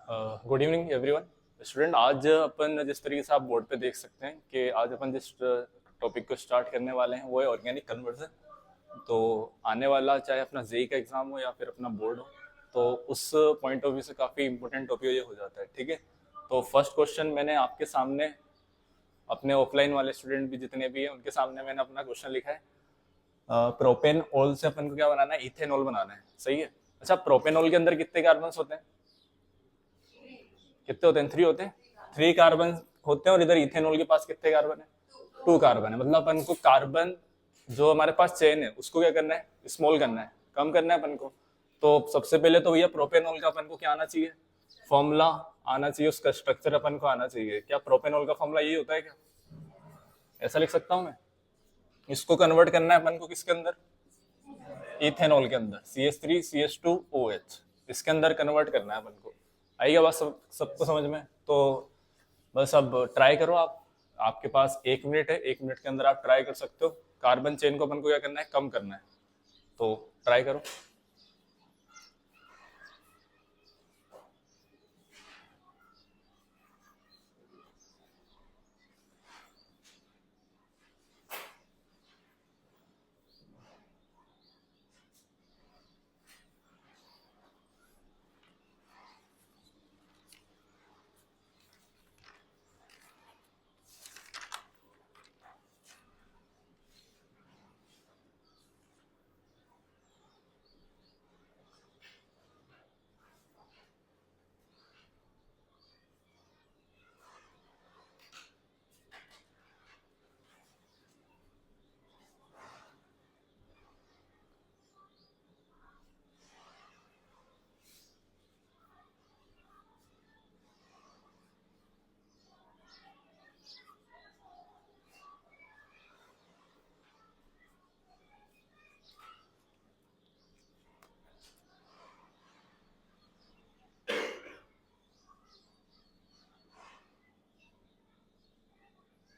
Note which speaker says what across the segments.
Speaker 1: Good evening everyone student. आज अपन जिस तरीके से आप बोर्ड पे देख सकते हैं कि आज अपन जिस टॉपिक को स्टार्ट करने वाले हैं वो है ऑर्गेनिक कन्वर्जन। तो आने वाला चाहे अपना जेई का एग्जाम हो या फिर अपना बोर्ड हो, तो उस पॉइंट ऑफ व्यू से काफ़ी इंपॉर्टेंट टॉपिक ये हो जाता है। ठीक है, तो फर्स्ट क्वेश्चन मैंने आपके सामने, अपने ऑफलाइन वाले स्टूडेंट भी जितने भी हैं उनके सामने मैंने अपना क्वेश्चन लिखा है। प्रोपेन ऑल से अपन को क्या बनाना है, इथेनॉल बनाना है। सही है। अच्छा, प्रोपेनॉल के अंदर कितने कार्बन होते हैं? कितने होते हैं? 3 होते हैं। 3 कार्बन होते हैं। और इधर इथेनॉल के पास कितने कार्बन है? 2 कार्बन है। मतलब अपन को कार्बन जो हमारे पास चेन है उसको क्या करना है, स्मॉल करना है, कम करना है अपन को। तो सबसे पहले तो भैया प्रोपेनॉल का अपन को क्या आना चाहिए, फॉर्मूला आना चाहिए, उसका स्ट्रक्चर अपन को आना चाहिए। क्या प्रोपेनॉल का फॉर्मूला यही होता है क्या? ऐसा लिख सकता हूं मैं। इसको कन्वर्ट करना है अपन को किसके अंदर, इथेनॉल के अंदर, CH3CH2OH, इसके अंदर कन्वर्ट करना है अपन को। आइएगा बात सबको समझ में? तो बस अब ट्राई करो आप। आपके पास 1 मिनट है, 1 मिनट के अंदर आप ट्राई कर सकते हो। कार्बन चेन को अपन को क्या करना है, कम करना है। तो ट्राई करो।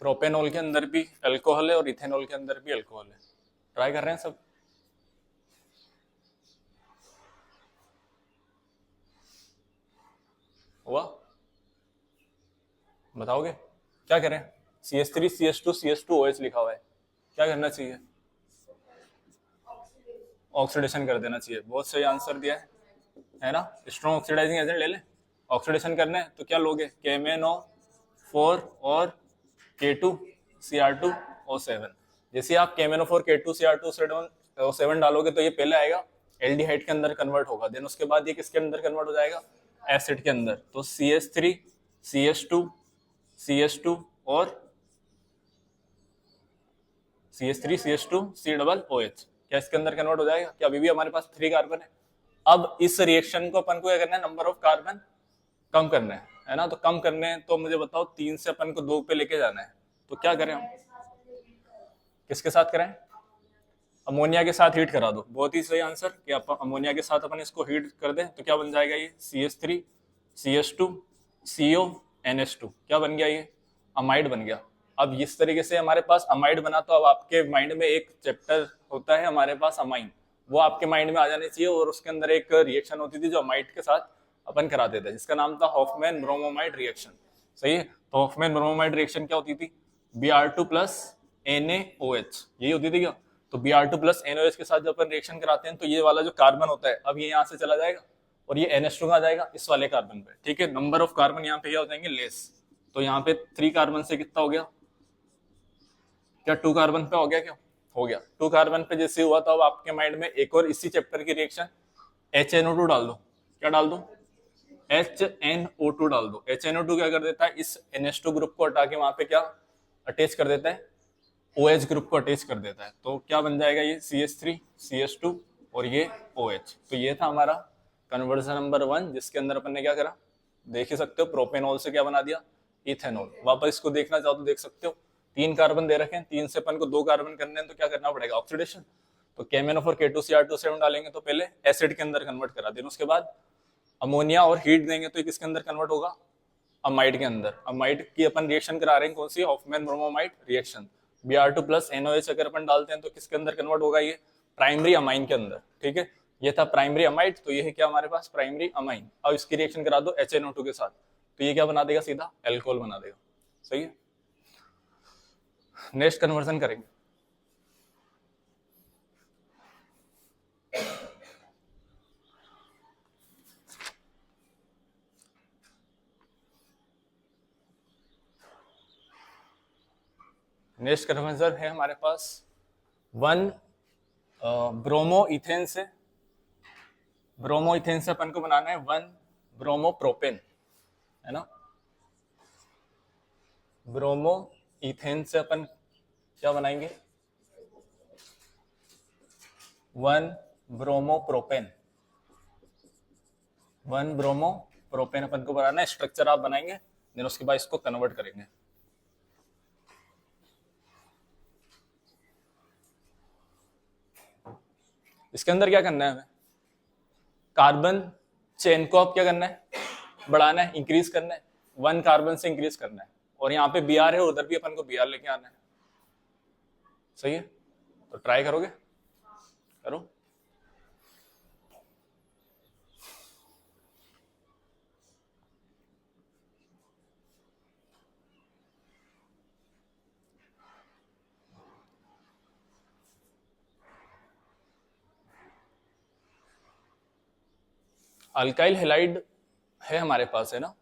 Speaker 1: प्रोपेनॉल के अंदर भी अल्कोहल है और इथेनॉल के अंदर भी अल्कोहल है। ट्राई कर रहे हैं सब? हुआ? बताओगे क्या करें? CH3CH2CH2OH लिखा हुआ है, क्या करना चाहिए? ऑक्सीडेशन कर देना चाहिए। बहुत सही आंसर दिया है ना? स्ट्रॉन्ग ऑक्सीडाइजिंग एजेंट ले ले। ऑक्सीडेशन करना है तो क्या लोगे, KMnO4 और K2Cr2O7। जैसे आप KMnO4 K2Cr2O7 डालोगे तो ये पहले आएगा, एल्डिहाइड के अंदर कन्वर्ट होगा, देन उसके बाद ये किसके अंदर कन्वर्ट हो जाएगा, एसिड के अंदर। तो CH3CH2CH2 और CH3CH2C OH क्या इसके अंदर कन्वर्ट हो जाएगा? क्या अभी भी हमारे पास 3 कार्बन है? अब इस रिएक्शन को अपन को क्या करना है, नंबर ऑफ कार्बन कम करना है ना? तो कम करने हैं तो मुझे बताओ, 3 से अपन को 2 पे लेके जाना है। तो क्या करें हम, किसके साथ करें? अमोनिया के साथ हीट करा दो। बहुत ही सही आंसर कि आप अमोनिया के साथ अपन इसको हीट कर दें तो क्या बन जाएगा ये, CH3CH2CO NH2 क्या बन गया, ये अमाइड बन गया। अब इस तरीके से हमारे पास अमाइड बना, तो अब आपके माइंड में एक चैप्टर होता है हमारे पास अमाइन, वो आपके माइंड में आ जाने चाहिए। और उसके अंदर एक रिएक्शन होती थी जो अमाइड के साथ अपन कराते थे, जिसका नाम था हॉफमैन ब्रोमोमाइड रिएक्शन। सही है। तो हॉफमैन ब्रोमोमाइड रिएक्शन क्या होती थी, Br2+NaOH, यही होती थी क्या? तो Br2+NaOH के साथ जब अपन रिएक्शन कराते हैं तो ये वाला जो कार्बन होता है अब ये यहाँ से चला जाएगा और ये NH2 आ जाएगा इस वाले कार्बन पे। ठीक है, नंबर ऑफ कार्बन यहाँ पे क्या हो जाएंगे, लेस। तो यहाँ पे 3 कार्बन से कितना हो गया, क्या 2 कार्बन पे हो गया? क्या हो गया? 2 कार्बन पे जैसे हुआ तो अब आपके माइंड में एक और इसी चैप्टर की रिएक्शन, HNO2 डाल दो। क्या डाल दो? HNO2 डाल दो। HNO2 क्या कर देता है, इस NH2 ग्रुप को हटा के वहां पे क्या अटैच कर देता है, OH ग्रुप को अटैच कर देता है। तो क्या बन जाएगा, ये CH3CH2 और ये OH। तो ये था हमारा कन्वर्जन नंबर 1, जिसके अंदर अपन ने क्या करा, देख ही सकते हो, प्रोपेनॉल से क्या बना दिया, इथेनॉल। वापस इसको देखना चाहो तो देख सकते हो। 3 कार्बन दे रखे हैं, 3 से अपन को 2 कार्बन करने हैं तो क्या करना पड़ेगा, ऑक्सीडेशन। तो KMnO4 K2Cr2O7 डालेंगे तो पहले एसिड के अंदर कन्वर्ट करा देना, उसके बाद अमोनिया और हीट देंगे तो किसके अंदर कन्वर्ट होगा, अमाइड के अंदर। अमाइड की अपन रिएक्शन करा रहे हैं, कौन सी, हॉफमैन ब्रोमोमाइड रिएक्शन। Br2+NaOH अगर अपन डालते हैं तो किसके अंदर कन्वर्ट होगा, ये प्राइमरी अमाइन के अंदर। ठीक है, ये था प्राइमरी अमाइड, तो ये है क्या हमारे पास प्राइमरी अमाइन। अब इसकी रिएक्शन करा दो HNO2 के साथ, तो ये क्या बना देगा, सीधा एल्कोहल बना देगा। सही है, नेक्स्ट कन्वर्जन करेंगे। नेक्स्ट कन्वर्जन है हमारे पास 1 ब्रोमो इथेन से, ब्रोमो इथेन से अपन को बनाना है 1 ब्रोमो प्रोपेन, है ना। ब्रोमो इथेन से अपन क्या बनाएंगे, 1 ब्रोमो प्रोपेन, 1 ब्रोमो प्रोपेन अपन को बनाना है। स्ट्रक्चर आप बनाएंगे, देन उसके बाद इसको कन्वर्ट करेंगे। इसके अंदर क्या करना है हमें, कार्बन चेन को अब क्या करना है, बढ़ाना है, इंक्रीज करना है, 1 कार्बन से इंक्रीज करना है। और यहाँ पे Br है, उधर भी अपन को Br लेके आना है। सही है, तो ट्राई करोगे, करो। अल्काइल हेलाइड है हमारे पास, है ना।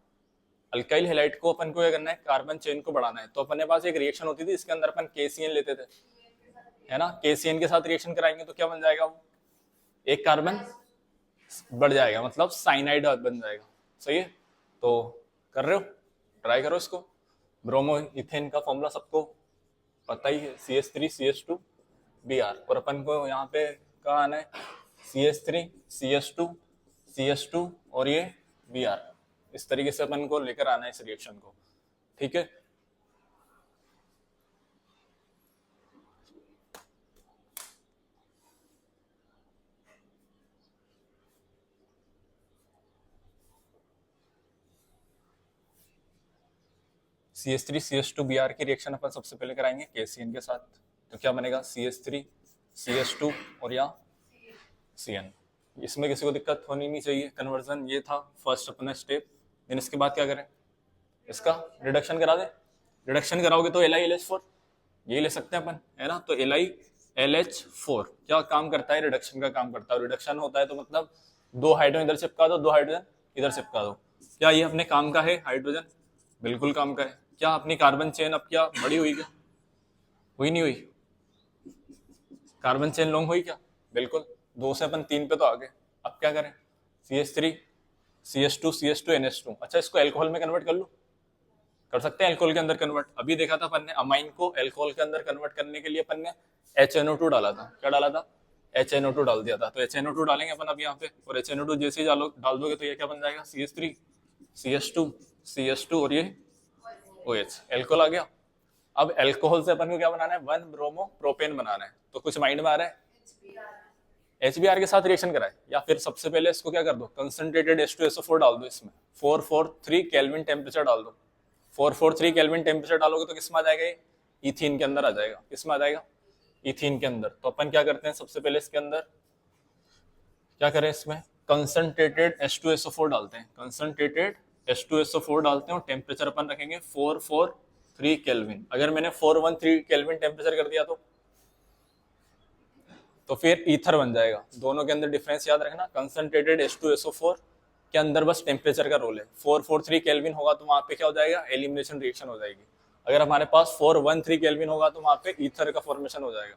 Speaker 1: अल्काइल हेलाइड को अपन को क्या करना है, कार्बन चेन को बढ़ाना है। तो अपने पास एक रिएक्शन होती थी, इसके अंदर अपन KCN लेते थे, है ना। KCN के साथ रिएक्शन कराएंगे तो क्या बन जाएगा, वो एक कार्बन बढ़ जाएगा, मतलब साइनाइड बन जाएगा। सही है, तो कर रहे हो, ट्राई करो इसको। ब्रोमो इथेन का फॉर्मूला सबको पता ही है, CH3CH2Br, और अपन को यहाँ पे कहाँ आना है, CH3CH2CH2 और ये Br। इस तरीके से अपन को लेकर आना है इस रिएक्शन को, ठीक है। CH3CH2Br की रिएक्शन अपन सबसे पहले कराएंगे KCN के साथ, तो क्या बनेगा, CH3CH2 और या CN। इसमें किसी को दिक्कत होनी नहीं चाहिए। कन्वर्जन ये था फर्स्ट अपना स्टेप। देन इसके बाद क्या करें, इसका रिडक्शन करा दें। रिडक्शन कराओगे तो LiLH4 ये ले सकते हैं अपन, है ना। तो LiLH4 क्या काम करता है, रिडक्शन का काम करता है। रिडक्शन होता है तो मतलब 2 हाइड्रोजन इधर चिपका दो, 2 हाइड्रोजन इधर चिपका दो। क्या ये अपने काम का है हाइड्रोजन, बिल्कुल काम का है। क्या अपनी कार्बन चेन अब क्या बड़ी हुई, क्या हुई, नहीं हुई, कार्बन चेन लॉन्ग हुई क्या, बिल्कुल। 2 से अपन 3 पे तो आ गए। अब क्या करें, CH3CH2CH2NH2। अच्छा, इसको एल्कोहल में कन्वर्ट कर लूं, कर सकते हैं एल्कोहल के अंदर कन्वर्ट। अभी देखा था अपन ने, अमाइन को एल्कोहल के अंदर कन्वर्ट करने के लिए अपन ने HNO2 डाला था। क्या डाला था, HNO2 डाल दिया था। तो HNO2 डालेंगे अपन अब यहाँ पे, और HNO2 जैसे ही डाल दोगे तो ये क्या बन जाएगा, CH3CH2 और ये OH, एल्कोहल आ गया। अब एल्कोहल से अपन को क्या बनाना है, 1 ब्रोमो प्रोपेन बनाना है। तो कुछ माइंड में आ रहा है, HBr के साथ रिएक्शन कराए, या फिर सबसे पहले इसको क्या कर दो, कंसंट्रेटेड H2SO4 डाल दो इसमें, 443 केल्विन टेम्परेचर डाल दो। 443 केल्विन टेम्परेचर डालोगे तो किसमें आ जाएगा, ये इथीन के अंदर आ जाएगा। किसमें आ जाएगा, इथीन के अंदर। तो अपन क्या करते हैं, सबसे पहले इसके अंदर क्या करें, इसमें कंसंट्रेटेड H2SO4 डालते हैं, कंसंट्रेटेड H2SO4 डालते हैं, और टेम्परेचर अपन रखेंगे 443 केल्विन। अगर मैंने 413 केल्विन टेम्परेचर कर दिया तो फिर ईथर बन जाएगा। दोनों के अंदर डिफरेंस याद रखना, कंसंट्रेटेड H2SO4 के अंदर बस टेम्परेचर का रोल है। 443 केल्विन होगा तो वहां पे क्या हो जाएगा, एलिमिनेशन रिएक्शन हो जाएगी। अगर हमारे पास 413 केल्विन होगा तो वहां पे ईथर का फॉर्मेशन हो जाएगा।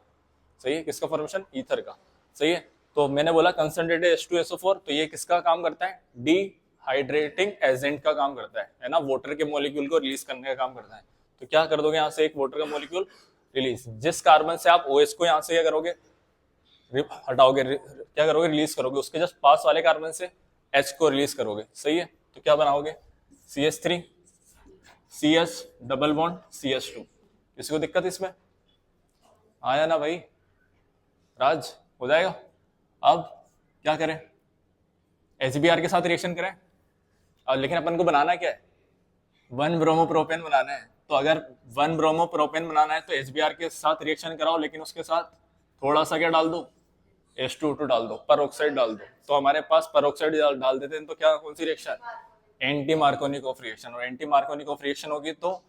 Speaker 1: सही है, किसका फॉर्मेशन, ईथर का। सही है, तो मैंने बोला कंसंट्रेटेड H2SO4, तो ये किसका काम करता है, डिहाइड्रेटिंग एजेंट का काम करता है ना, वाटर के मॉलिक्यूल को रिलीज करने का काम करता है। तो क्या कर दोगे, यहाँ से एक वाटर का मॉलिक्यूल रिलीज, जिस कार्बन से आप OH को यहाँ से क्या करोगे, हटाओगे, क्या करोगे, रिलीज करोगे, उसके जस्ट पास वाले कार्बन से H को रिलीज करोगे। सही है, तो क्या बनाओगे, CH3 CH double bond CH2। किसी को दिक्कत इसमें आया ना भाई, राज हो जाएगा। अब क्या करें, HBr के साथ रिएक्शन करें, और लेकिन अपन को बनाना क्या है, 1 ब्रोमोप्रोपेन बनाना है। तो अगर 1 ब्रोमोप्रोपेन बनाना है तो HBr के साथ रिएक्शन कराओ, लेकिन उसके साथ थोड़ा सा क्या डाल दो, H2O2 डाल दो, पर ऑक्साइड डाल दो, तो हमारे पास पर ऑक्साइड डाल देते हैं तो क्या कौन सी रिएक्शन, एंटी मार्कोनिकोव रिएक्शन। और एंटी मार्कोनिकोव रिएक्शन होगी तो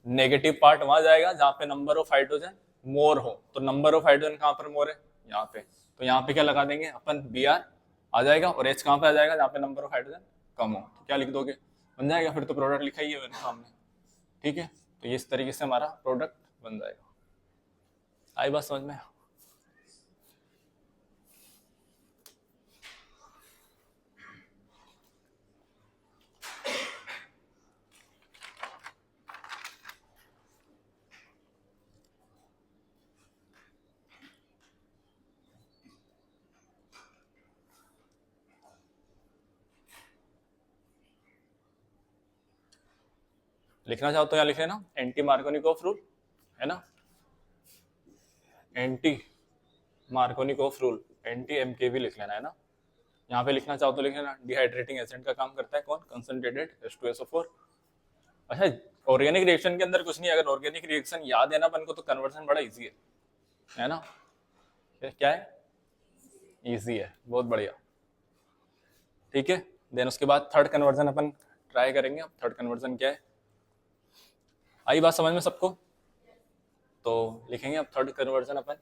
Speaker 1: नेगेटिव पार्ट वहां जाएगा जहां पे नंबर ऑफ हाइड्रोजन मोर हो। तो नंबर ऑफ हाइड्रोजन कहां पर मोर है, यहाँ पे, तो यहाँ पे क्या लगा देंगे अपन, Br आ जाएगा, और H कहां पे आ जाएगा, जहाँ पे नंबर ऑफ हाइड्रोजन कम हो। तो क्या लिख दोगे, बन जाएगा, फिर तो प्रोडक्ट लिखा ही है मेरे सामने। ठीक है, तो ये इस तरीके से हमारा प्रोडक्ट बन जाएगा। आई बात समझ में। लिखना चाहो तो यहाँ लिख लेना, एंटी मार्कोनिकोव रूल है ना, anti Markovnikov rule, anti MKV लिख लेना है ना। यहाँ पे लिखना चाहो तो लिख लेना, डिहाइड्रेटिंग एजेंट का काम करता है कौन, कंसंट्रेटेड H2SO4। अच्छा, ऑर्गेनिक रिएक्शन के अंदर कुछ नहीं, अगर ऑर्गेनिक रिएक्शन याद है ना अपन को तो कन्वर्जन बड़ा इजी है ना। क्या है, इजी है, बहुत बढ़िया। ठीक है, देन उसके बाद थर्ड कन्वर्जन अपन ट्राई करेंगे। अब थर्ड कन्वर्जन क्या है, आई बात समझ में सबको। तो लिखेंगे अब थर्ड कन्वर्जन अपन,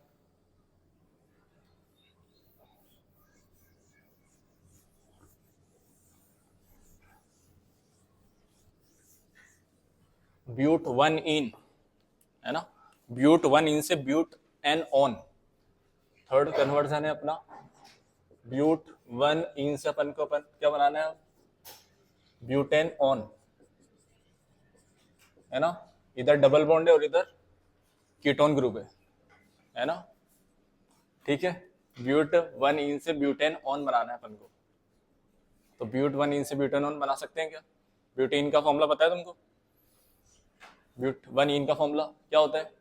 Speaker 1: ब्यूट 1 इन है ना, ब्यूट 1 इन से butanone. Third conversion है अपना, ब्यूट 1 इन से अपन को अपन क्या बनाना है, ब्यूटेन ऑन है ना। इधर डबल बॉन्ड है और इधर कीटोन ग्रुप है ना। ठीक है, ब्यूट 1 इन से ब्यूटेन ऑन बनाना है अपन को। तो ब्यूट 1 इन से ब्यूटेन ऑन बना सकते हैं क्या, ब्यूटेन का फॉर्मूला पता है तुमको, ब्यूट 1 इन का फॉर्मूला क्या होता है,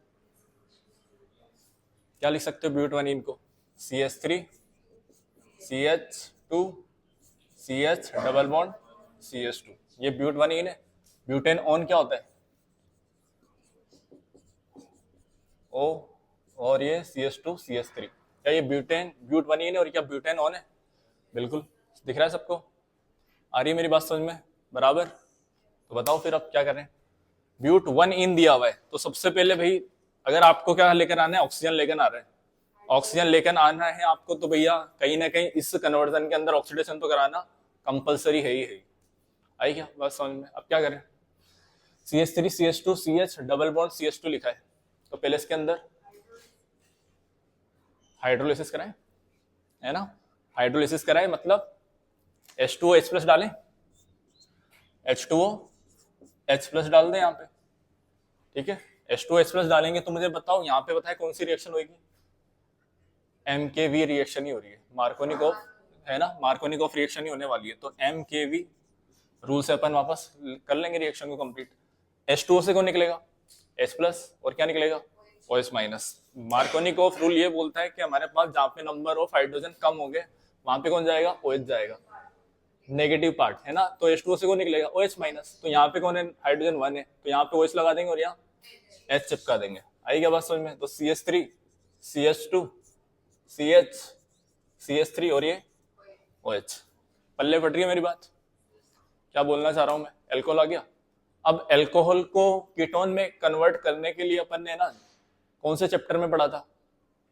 Speaker 1: क्या लिख सकते हो ब्यूट 1 इन को, CH3 CH2 CH double bond CH2, ये ब्यूट 1 इन है। ब्यूटेन ऑन क्या होता है, O और ये CH2 CH3, क्या ये ब्यूट 1 इन है और क्या ब्यूटेन ऑन है, बिल्कुल दिख रहा है सबको, आ रही है मेरी बात समझ में बराबर। तो बताओ फिर अब क्या करें, ब्यूट 1 इन दिया हुआ है तो सबसे पहले भाई अगर आपको क्या लेकर आना है, ऑक्सीजन लेकर आ रहे हैं, ऑक्सीजन लेकर आना है आपको, तो भैया कहीं ना कहीं इस कन्वर्जन के अंदर ऑक्सीडेशन तो कराना कंपलसरी है ही है। आई क्या बात समझ में। अब क्या करें, CH3 CH2 CH double bond CH2 लिखा है, तो पहले इसके अंदर हाइड्रोलिसिस कराएं है ना, हाइड्रोलिसिस कराएं मतलब H2O H प्लस डालें, H2O H प्लस डाल दें यहाँ पे। ठीक है, H2O H प्लस डालेंगे तो मुझे बताओ यहाँ पे बताए कौन सी रिएक्शन होगी, MKV रिएक्शन ही हो रही है, मार्कोनिकोव है ना, मार्कोनिकोव रिएक्शन ही होने वाली है। तो MKV रूल से अपन वापस कर लेंगे रिएक्शन को कंप्लीट। H2O से कौन निकलेगा, H प्लस, और क्या निकलेगा OH माइनस। मार्कोनिकोव रूल ये बोलता है कि हमारे पास जहाँ पे नंबर ऑफ हाइड्रोजन कम हो गए वहां पे कौन जाएगा, OH जाएगा, नेगेटिव पार्ट है ना। तो H2O से कौन निकलेगा, OH माइनस, तो यहाँ पे कौन है, हाइड्रोजन 1 है, तो यहाँ पे OH लगा देंगे और यहाँ H चिपका देंगे। आई क्या बात समझ में। तो CH3 CH2 CH CH3 और ये OH, पल्ले फट रही है मेरी बात, क्या बोलना चाह रहा हूं मैं, एल्कोहल आ गया। अब एल्कोहल को कीटोन में कन्वर्ट करने के लिए अपन ने ना कौन से चैप्टर में पढ़ा था,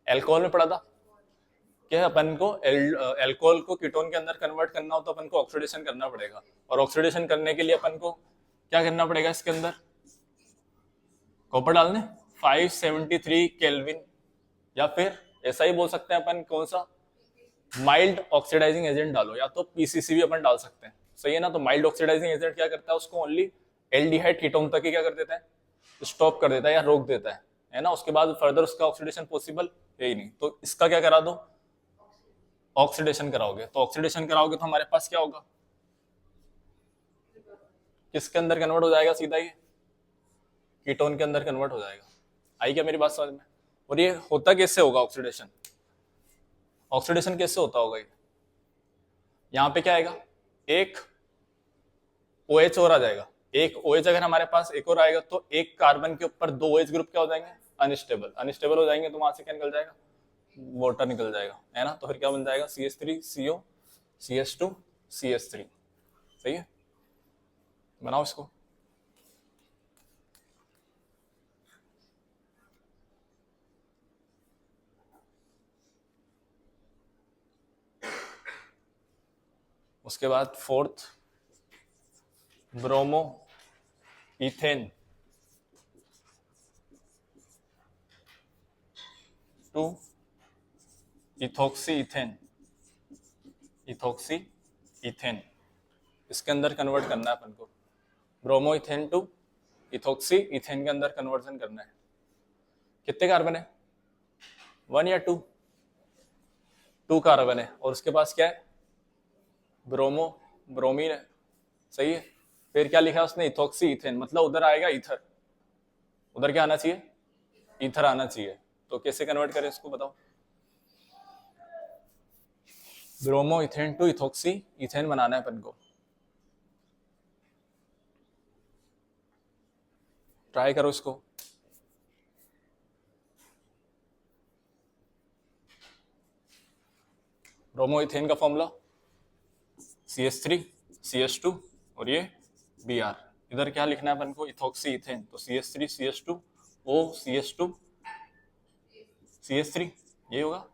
Speaker 1: एल्कोहल में पढ़ा था, क्या अपन को एल्कोहल को कीटोन के अंदर कन्वर्ट करना हो तो अपन को ऑक्सीडेशन करना पड़ेगा, और ऑक्सीडेशन करने के लिए अपन को क्या करना पड़ेगा, इसके अंदर कॉपर डालने 573 केल्विन, या फिर ऐसा ही बोल सकते हैं अपन कौन सा, माइल्ड ऑक्सीडाइजिंग एजेंट डालो, या तो PCC भी अपन डाल सकते हैं, सही है ना। तो माइल्ड ऑक्सीडाइजिंग एजेंट क्या करता है, उसको ओनली एल्डिहाइड कीटोन तक ही क्या कर देता है, स्टॉप कर देता है या रोक देता है ना। उसके बाद फर्दर उसका ऑक्सीडेशन पॉसिबल है ही नहीं। तो इसका क्या करा दो, ऑक्सीडेशन कराओगे, तो ऑक्सीडेशन कराओगे तो हमारे पास क्या होगा, किसके अंदर कन्वर्ट हो जाएगा, सीधा ही कीटोन के अंदर कन्वर्ट हो जाएगा। आई क्या मेरी बात समझ में। और ये होता कैसे होगा ऑक्सीडेशन, ऑक्सीडेशन कैसे होता होगा ये, यहाँ पे क्या आएगा, एक OH और आ जाएगा, एक OH अगर हमारे पास एक और आएगा तो एक कार्बन के ऊपर 2 OH ग्रुप क्या हो जाएंगे, अनस्टेबल, अनस्टेबल हो जाएंगे, तो वहां से क्या निकल जाएगा, वाटर निकल जाएगा, है ना। तो फिर क्या बन जाएगा, CH3CO CH2 CH3। सही है, बनाओ इसको। उसके बाद fourth bromo ethane to ethoxy ethane, ethoxyethane, इसके अंदर कन्वर्ट करना है अपन को। Bromo ethane to ethoxy ethane के अंदर कन्वर्जन करना है। कितने कार्बन है, 1 या 2? 2 कार्बन है, और उसके पास क्या है, ब्रोमो, ब्रोमीन है। सही है। फिर क्या लिखा उसने, इथोक्सी इथेन, मतलब उधर आएगा ईथर, उधर क्या आना चाहिए, ईथर आना चाहिए। तो कैसे कन्वर्ट करें इसको बताओ। Bromo ethane to ethoxy ethane बनाना है अपन को। ट्राई करो इसको। ब्रोमो इथेन का फॉर्मूला CH3 CH2 और ये Br। इधर क्या लिखना है अपन को, इथोक्सी इथेन, तो CH3 CH2 O CH2 CH3, ये होगा।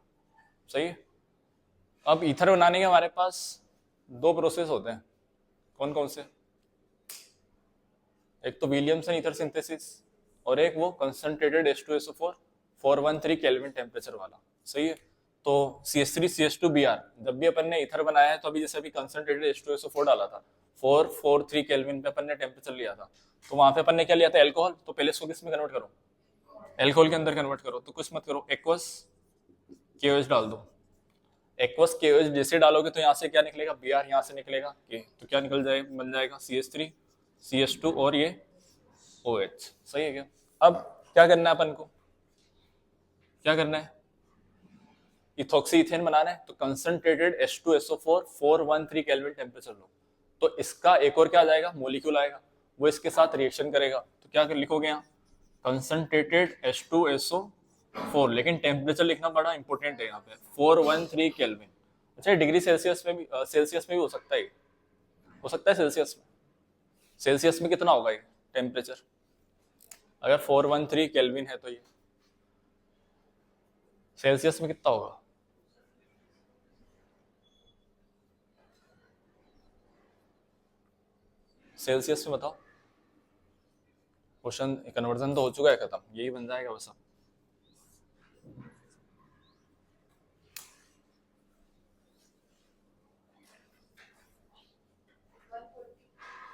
Speaker 1: सही है। अब ईथर बनाने के हमारे पास 2 प्रोसेस होते हैं, कौन कौन से, एक तो विलियमसन ईथर सिंथेसिस और एक वो कंसंट्रेटेड H2SO4 413 केल्विन टेम्परेचर वाला। सही है। तो CH3 CH2 Br, जब भी अपन ने ईथर बनाया है तो अभी जैसे अभी कंसंट्रेटेड H2SO4 डाला था, 443 केल्विन पे अपन ने टेम्परेचर लिया था, तो वहां पे अपन ने क्या लिया था, एल्कोहल। तो पहले इसको किस में कन्वर्ट करो, एल्कोहल के अंदर कन्वर्ट करो। तो कुछ मत करो, एक्वस KOH डाल दो। एक्वस KOH जैसे डालोगे तो यहाँ से क्या निकलेगा, Br, यहाँ से निकलेगा K, तो क्या निकल जाएगा, बन जाएगा CH3 CH2 और ये OH। सही है क्या। अब क्या करना है अपन को, क्या करना है, इथोक्सी इथेन बनाना है, तो concentrated H2SO4 413 kelvin temperature low. तो इसका एक और क्या आ जाएगा, मोलिक्यूल आएगा, वो इसके साथ रिएक्शन करेगा। तो क्या लिखोगे यहाँ, कंसंट्रेटेड H2SO4, लेकिन टेम्परेचर लिखना बड़ा इंपॉर्टेंट है यहाँ पे, 413 केल्विन। अच्छा, डिग्री सेल्सियस में भी, सेल्सियस में भी हो सकता है, हो सकता है सेल्सियस में। सेल्सियस में कितना होगा ये टेम्परेचर, अगर 413 केल्विन है तो ये सेल्सियस में कितना होगा, सेल्सियस में बताओ। क्वेश्चन कन्वर्जन तो हो चुका है खत्म, यही बन जाएगा बस।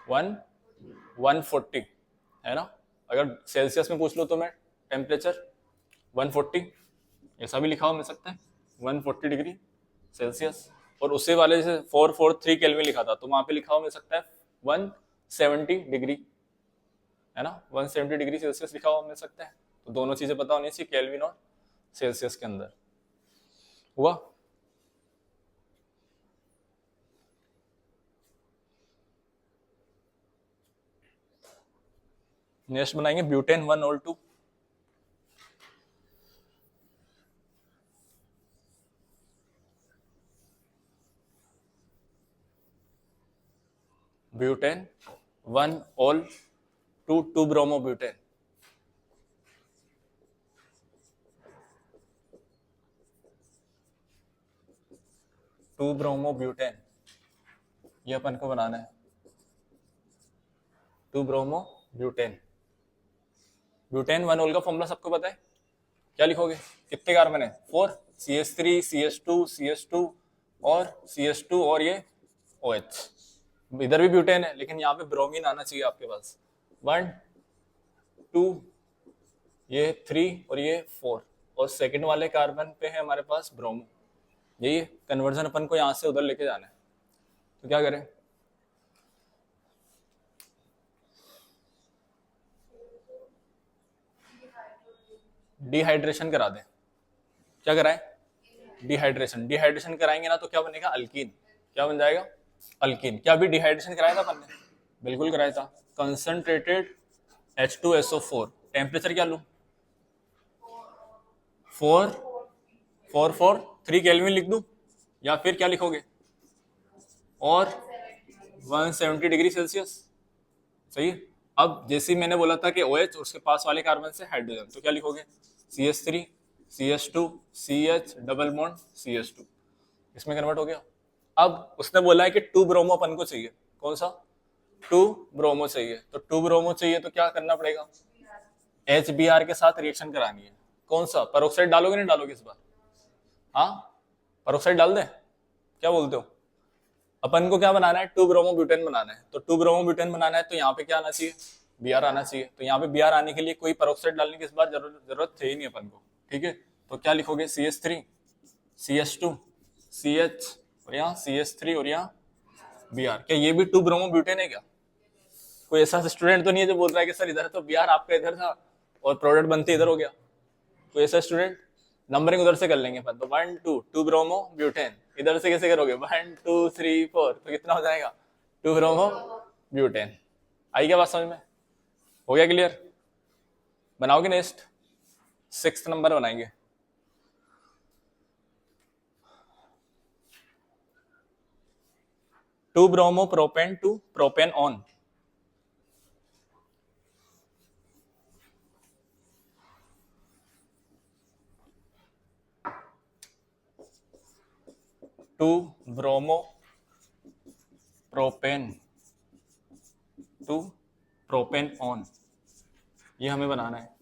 Speaker 1: 140 है ना। अगर सेल्सियस में पूछ लो तो मैं टेम्परेचर 140, ऐसा भी लिखा हो मिल सकता है, 140 डिग्री सेल्सियस। और उससे वाले जैसे 443 केल्विन लिखा था, तो वहां पे लिखा हो मिल सकता है 170 डिग्री, है ना, 170 डिग्री सेल्सियस लिखा हुआ मिल सकता है। तो दोनों चीजें पता होनी चाहिए, केल्विन और सेल्सियस के अंदर। हुआ। नेक्स्ट बनाएंगे ब्यूटेन 1 और 2। Butane 1 all 2 2 bromo butane. To bromo butane, ये अपन को बनाना है, 2 ब्रोमो ब्यूटेन। ब्यूटेन 1 ऑल का फॉर्मूला सबको पता है, क्या लिखोगे, कितने कार्बन है, 4, CH3 CH2 CH2 और CH2 और ये OH। इधर भी ब्यूटेन है, लेकिन यहाँ पे ब्रोमीन आना चाहिए आपके पास, 1 2 ये 3 और ये 4, और सेकंड वाले कार्बन पे है हमारे पास ब्रोमो। यही कन्वर्जन अपन को यहाँ से उधर लेके जाना है। तो क्या करें, डिहाइड्रेशन करा दें। क्या कराएं, डिहाइड्रेशन। डिहाइड्रेशन कराएंगे ना तो क्या बनेगा, अल्कीन। क्या बन जाएगा, अल्कीन। क्या अभी डिहाइड्रेशन कराया था अपन ने, बिल्कुल कराया था। कंसंट्रेटेड H2SO4, टेम्परेचर क्या लूं, 4 443 केल्विन लिख दूं या फिर क्या लिखोगे, और 170 डिग्री सेल्सियस। सही है। अब जैसे ही मैंने बोला था कि OH और उसके पास वाले कार्बन से हाइड्रोजन, तो क्या लिखोगे, CH3 CH2 CH double bond CH2, इसमें कन्वर्ट हो गया। अब उसने बोला है कि 2 ब्रोमो अपन को चाहिए, कौन सा, 2 ब्रोमो चाहिए, तो 2 ब्रोमो चाहिए तो क्या करना पड़ेगा, HBr के साथ रिएक्शन करानी है। कौन सा, पेरोक्साइड डालोगे नहीं डालोगे इस बार, हाँ पेरोक्साइड डाल दे, क्या बोलते हो। अपन को क्या बनाना है, 2 ब्रोमो ब्यूटेन बनाना है, तो 2 ब्रोमो ब्यूटेन बनाना है तो यहाँ पे क्या आना चाहिए, Br आना चाहिए। तो यहाँ पे Br आने के लिए कोई पेरोक्साइड डालने की इस बार जरूरत थे ही नहीं अपन को, ठीक है। तो क्या लिखोगे, CH3 CH2 CH और यहाँ CH3 और यहाँ Br। क्या ये भी 2 ब्रोमो ब्यूटेन है क्या, कोई ऐसा स्टूडेंट तो नहीं है जो बोल रहा है कि सर इधर तो Br आपका इधर था और प्रोडक्ट बनते इधर हो गया, कोई ऐसा स्टूडेंट। नंबरिंग उधर से कर लेंगे अपन, तो 1 2 2 ब्रोमो ब्यूटेन, इधर से कैसे करोगे, 1 2 3 4, तो कितना हो जाएगा, 2 ब्रोमो ब्यूटेन। आई क्या बात समझ में, हो गया क्लियर। बनाओगे नेक्स्ट, 6 नंबर बनाएंगे। To bromo propane two propane on, to bromo propane two propane on, ये हमें बनाना है।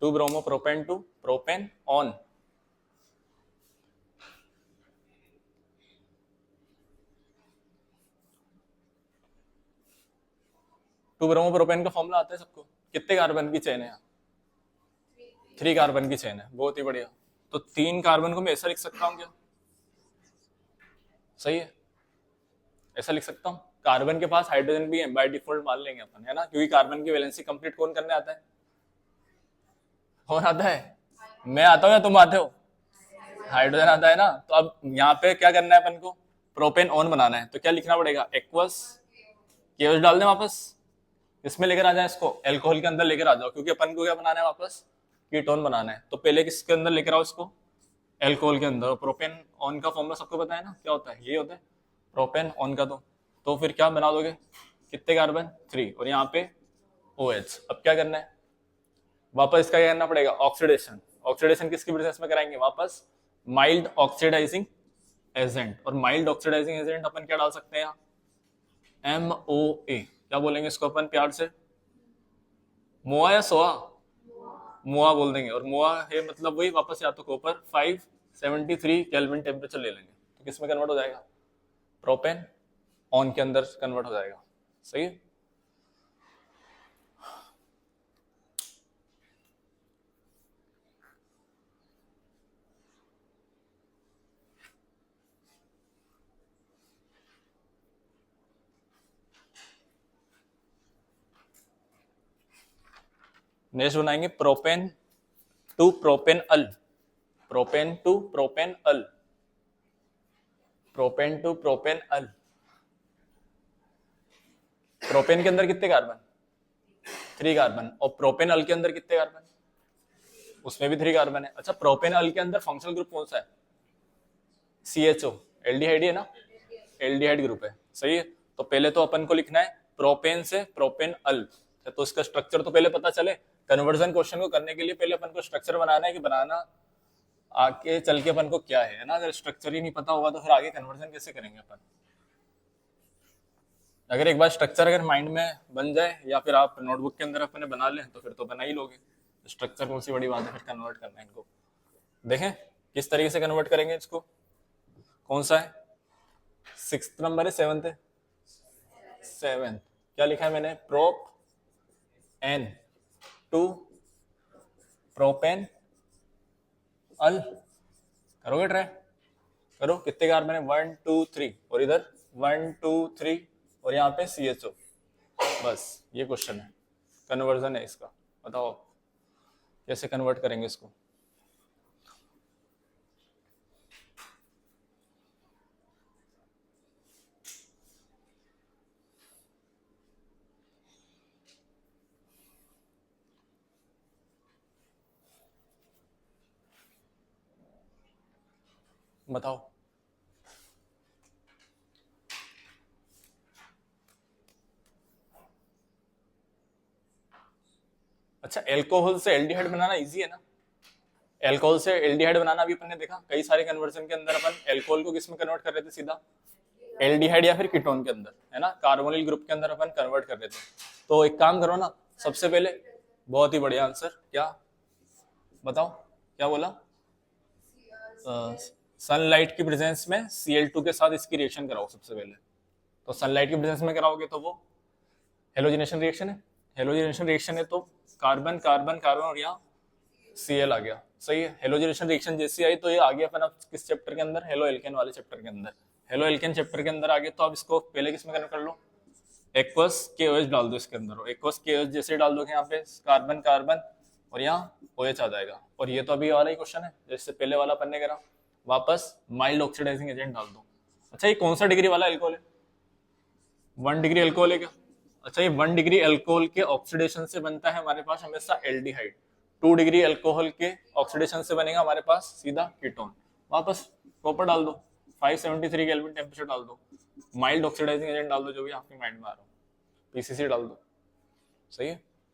Speaker 1: 2 bromo propane two propane on, to bromo propane का फॉर्मूला आता है सबको, कितने कार्बन की चेन है यहाँ, 3 कार्बन की चेन है, बहुत ही बढ़िया। तो 3 कार्बन को मैं ऐसा लिख सकता हूँ क्या, सही है, ऐसा लिख सकता हूँ। कार्बन के पास हाइड्रोजन भी है बाय डिफॉल्ट मान लेंगे अपन, है ना, क्योंकि कार्बन की वैलेंसी कंप्लीट कौन करने आता है, कौन आता है, मैं आता हूँ या तुम आते हो, हाइड्रोजन आता है ना। तो अब यहाँ पे क्या करना है अपन को, प्रोपेन ऑन बनाना है, तो क्या लिखना पड़ेगा, एक्वस, केओस डाल दें वापस, इसमें लेकर आ जाए इसको, एल्कोहल के अंदर लेकर आ जाओ, क्योंकि अपन को क्या बनाना है वापस, कीटोन बनाना है। तो पहले किसके अंदर लेकर आओ इसको, एल्कोहल के अंदर। प्रोपेन ऑन का फॉर्मूला सबको पता है ना, क्या होता है, ये होता है प्रोपेन ऑन का। तो फिर क्या बना दोगे, कितने कार्बन, 3, और यहाँ पे OH। अब क्या करना है, वापस इसका क्या करना पड़ेगा, ऑक्सीडेशन। ऑक्सीडेशन किसकी प्रोसेस में कराएंगे, वापस माइल्ड ऑक्सीडाइजिंग एजेंट, और माइल्ड ऑक्सीडाइजिंग एजेंट अपन क्या डाल सकते हैं यहाँ, MOA, क्या बोलेंगे इसको अपन प्यार से, मोआ या सोआ, मोआ बोल देंगे, और मोआ है मतलब वही वापस, या तो कॉपर 573 केल्विन टेम्परेचर ले लेंगे, तो किस में कन्वर्ट हो जाएगा, प्रोपेन ऑन के अंदर कन्वर्ट हो जाएगा। सही है। नेक्स्ट बनाएंगे प्रोपेन टू प्रोपेन अल, प्रोपेन टू प्रोपेन अल, प्रोपेन टू प्रोपेन अल। प्रोपेन के अंदर कितने कार्बन, 3 कार्बन, और प्रोपेन अल के अंदर कितने कार्बन, उसमें भी 3 कार्बन है। अच्छा, प्रोपेन अल के अंदर फंक्शनल ग्रुप कौन सा है, CHO, एल्डिहाइड है ना, एल्डिहाइड ग्रुप है। सही है। तो पहले तो अपन को लिखना है प्रोपेन से प्रोपेन अल, तो इसका स्ट्रक्चर तो पहले पता चले। कन्वर्जन क्वेश्चन को करने के लिए पहले अपन को स्ट्रक्चर बनाना है कि बनाना आगे चल के अपन को क्या है ना। अगर स्ट्रक्चर ही नहीं पता होगा तो फिर आगे कन्वर्जन कैसे करेंगे अपन। अगर एक बार स्ट्रक्चर अगर माइंड में बन जाए या फिर आप नोटबुक के अंदर अपने बना लें तो फिर तो बना ही लोगे। स्ट्रक्चर कौन सी बड़ी बात है फिर कन्वर्ट करना है इनको। देखें किस तरीके से कन्वर्ट करेंगे इसको। कौन सा है, 6th नंबर है, 7th है, 7th। क्या लिखा है मैंने, प्रोप एन टू प्रोपेन अल। करोगे ट्राई, करो। कितने कार्बन है, 1 2 3, और इधर 1 2 3, और यहाँ पे CHO। बस ये क्वेश्चन है, कन्वर्जन है इसका। बताओ कैसे कन्वर्ट करेंगे इसको। बताओ। अच्छा, एल्कोहल से एल्डिहाइड बनाना इजी है ना। एल्कोहल से एल्डिहाइड बनाना भी अपन ने देखा, कई सारे कन्वर्जन के अंदर अपन एल्कोहल को किस में कन्वर्ट कर रहे थे, सीधा एल्डिहाइड या फिर कीटोन के अंदर, है ना, कार्बोनिल ग्रुप के अंदर अपन कन्वर्ट कर रहे थे। तो एक काम करो ना, सबसे पहले, बहुत ही बढ़िया आंसर, क्या बताओ, क्या बोला, सनलाइट की प्रेजेंस में Cl2 के साथ इसकी रिएक्शन कराओ सबसे पहले। तो सनलाइट की प्रेजेंस में कराओगे तो वो हेलोजिनेशन रिएक्शन है, हेलोजिनेशन रिएक्शन है तो कार्बन कार्बन कार्बन और यहाँ Cl आ गया, सही है। हेलोजिनेशन रिएक्शन जैसी आई तो ये आ गया अपन अब किस चैप्टर के अंदर, हेलो एल्केन वाले चैप्टर के अंदर। हेलो एल्केन चैप्टर के अंदर आ गए तो अब इसको पहले किस में कन्वर्ट कर लो, एक्वस KOH डाल दो इसके अंदर, एक्वस KOH जैसे डाल दोगे यहाँ पे कार्बन कार्बन और यहाँ OH आ जाएगा। और ये तो अभी वाला ही क्वेश्चन है जैसे पहले वाला अपन ने करा, वापस माइल्ड ऑक्सीडाइजिंग एजेंट डाल दो। अच्छा, ये कौन सा डिग्री वाला एल्कोहल है, 1 डिग्री एल्कोहल है क्या। अच्छा, ये 1 डिग्री एल्कोहल के ऑक्सीडेशन से बनता है हमारे पास हमेशा एल्डिहाइड, 2 डिग्री एल्कोहल के ऑक्सीडेशन से बनेगा हमारे पास सीधा कीटोन। वापस कॉपर डाल दो, 573 केल्विन टेम्परेचर डाल दो, माइल्ड ऑक्सीडाइजिंग एजेंट डाल दो, जो भी आपके माइंड में आ रहा हो, PCC डाल दो, सही है।